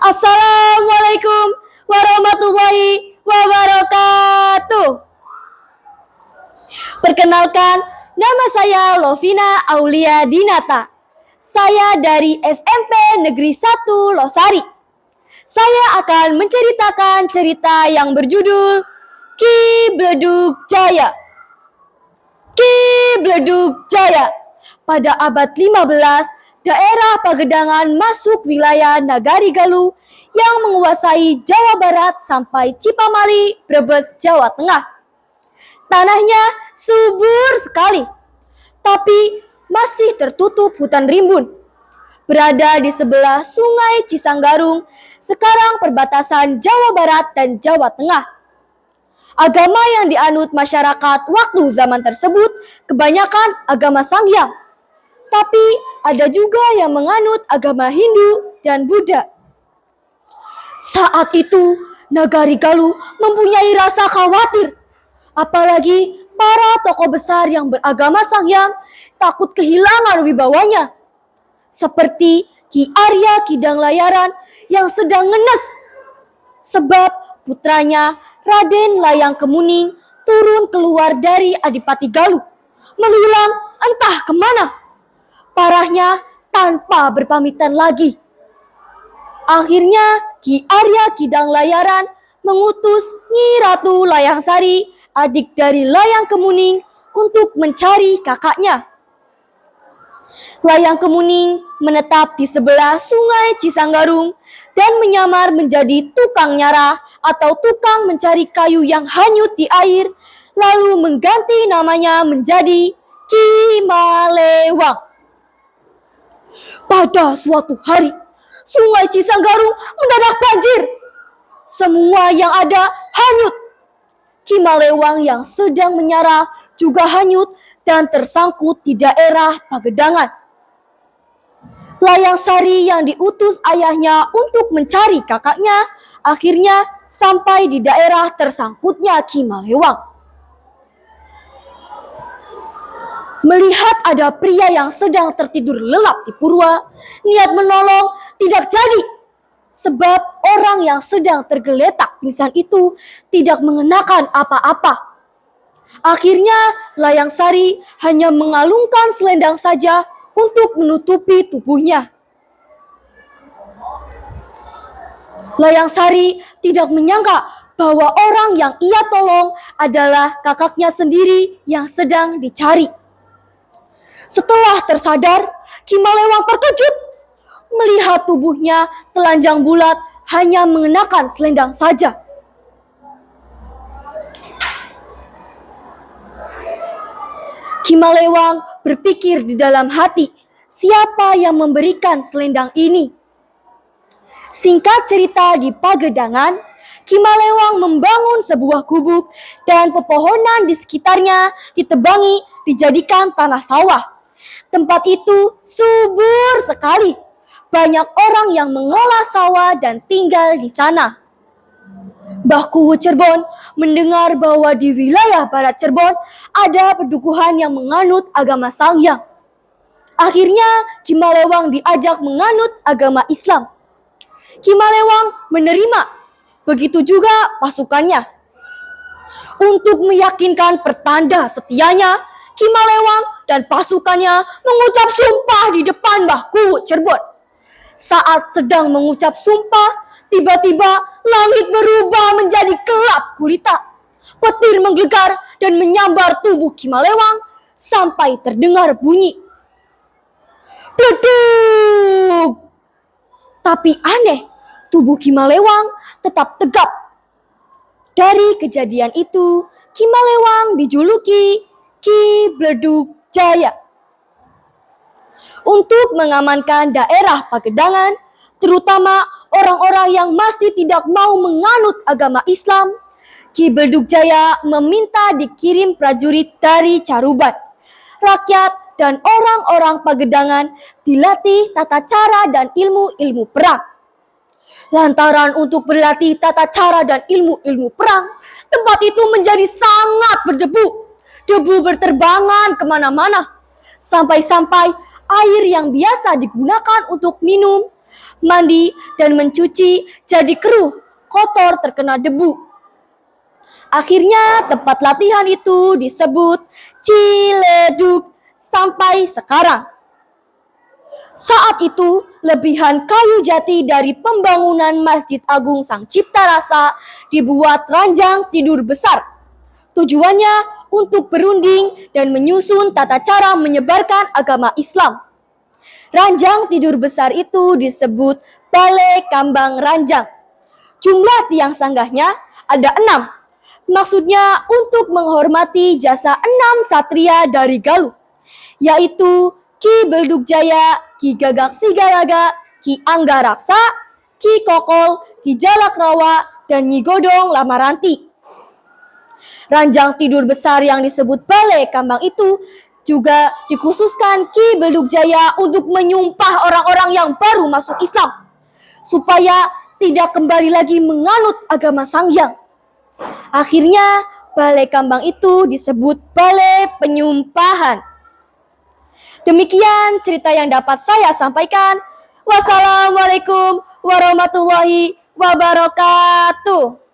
Assalamualaikum warahmatullahi wabarakatuh. Perkenalkan, nama saya Lovina Aulia Dinata. Saya dari SMP Negeri 1 Losari. Saya akan menceritakan cerita yang berjudul Ki Bledug Jaya. Ki Bledug Jaya. Pada abad 15, daerah Pagedangan masuk wilayah Nagari Galuh yang menguasai Jawa Barat sampai Cipamali, Brebes, Jawa Tengah. Tanahnya subur sekali, tapi masih tertutup hutan rimbun. Berada di sebelah Sungai Cisanggarung, sekarang perbatasan Jawa Barat dan Jawa Tengah. Agama yang dianut masyarakat waktu zaman tersebut kebanyakan agama Sanghyang. Tapi ada juga yang menganut agama Hindu dan Buddha. Saat itu, Nagari Galuh mempunyai rasa khawatir. Apalagi para tokoh besar yang beragama Sanghyang takut kehilangan wibawanya. Seperti Ki Arya Kidang Layaran yang sedang ngenes. Sebab putranya Raden Layang Kemuning turun keluar dari Adipati Galuh. Menghilang entah kemana. Parahnya tanpa berpamitan lagi. Akhirnya Ki Arya Kidang Layaran mengutus Nyi Ratu Layang Sari, adik dari Layang Kemuning, untuk mencari kakaknya. Layang Kemuning menetap di sebelah Sungai Cisanggarung dan menyamar menjadi tukang nyarah atau tukang mencari kayu yang hanyut di air, lalu mengganti namanya menjadi Ki Malewang. Pada suatu hari, Sungai Cisanggarung mendadak banjir. Semua yang ada hanyut. Ki Malewang yang sedang menyarah juga hanyut dan tersangkut di daerah Pagedangan. Layang Sari yang diutus ayahnya untuk mencari kakaknya, akhirnya sampai di daerah tersangkutnya Ki Malewang. Melihat ada pria yang sedang tertidur lelap di purwa, niat menolong tidak jadi. Sebab orang yang sedang tergeletak pingsan itu tidak mengenakan apa-apa. Akhirnya Layang Sari hanya mengalungkan selendang saja untuk menutupi tubuhnya. Layang Sari tidak menyangka bahwa orang yang ia tolong adalah kakaknya sendiri yang sedang dicari. Setelah tersadar, Ki Malewang terkejut melihat tubuhnya telanjang bulat hanya mengenakan selendang saja. Ki Malewang berpikir di dalam hati, siapa yang memberikan selendang ini? Singkat cerita, di Pagedangan, Ki Malewang membangun sebuah gubuk dan pepohonan di sekitarnya ditebangi dijadikan tanah sawah. Tempat itu subur sekali. Banyak orang yang mengolah sawah dan tinggal di sana. Mbah Kuwu Cirebon mendengar bahwa di wilayah barat Cirebon ada pedukuhan yang menganut agama Sanghyang. Akhirnya Ki Malewang diajak menganut agama Islam. Ki Malewang menerima, begitu juga pasukannya. Untuk meyakinkan pertanda setianya, Ki Malewang dan pasukannya mengucap sumpah di depan Mbah Kuwu Cirebon. Saat sedang mengucap sumpah, tiba-tiba langit berubah menjadi gelap gulita. Petir menggelegar dan menyambar tubuh Ki Malewang sampai terdengar bunyi bledug. Tapi aneh, tubuh Ki Malewang tetap tegap. Dari kejadian itu, Ki Malewang dijuluki Ki Bledug Jaya. Untuk mengamankan daerah Pagedangan, terutama orang-orang yang masih tidak mau menganut agama Islam, Ki Bledug Jaya meminta dikirim prajurit dari Caruban. Rakyat dan orang-orang Pagedangan dilatih tata cara dan ilmu-ilmu perang. Lantaran untuk berlatih tata cara dan ilmu-ilmu perang, tempat itu menjadi sangat berdebu. Debu berterbangan kemana-mana. Sampai-sampai air yang biasa digunakan untuk minum mandi, dan mencuci jadi keruh, kotor, terkena debu. Akhirnya tempat latihan itu disebut Ciledug sampai sekarang. Saat itu, lebihan kayu jati dari pembangunan Masjid Agung Sang Cipta Rasa dibuat ranjang tidur besar. Tujuannya untuk berunding dan menyusun tata cara menyebarkan agama Islam. Ranjang tidur besar itu disebut Balai Kambang Ranjang. Jumlah tiang sanggahnya ada 6. Maksudnya untuk menghormati jasa 6 satria dari Galuh, yaitu Ki Belduk Jaya, Ki Gagak Sigalaga, Ki Angga Raksa, Ki Kokol, Ki Jalakrawa, dan Nyi Godong Lamaranti. Ranjang tidur besar yang disebut Balai Kambang itu juga dikhususkan Ki Belduk Jaya untuk menyumpah orang-orang yang baru masuk Islam, supaya tidak kembali lagi menganut agama Sanghyang. Akhirnya, Balai Kambang itu disebut Balai Penyumpahan. Demikian cerita yang dapat saya sampaikan. Wassalamualaikum warahmatullahi wabarakatuh.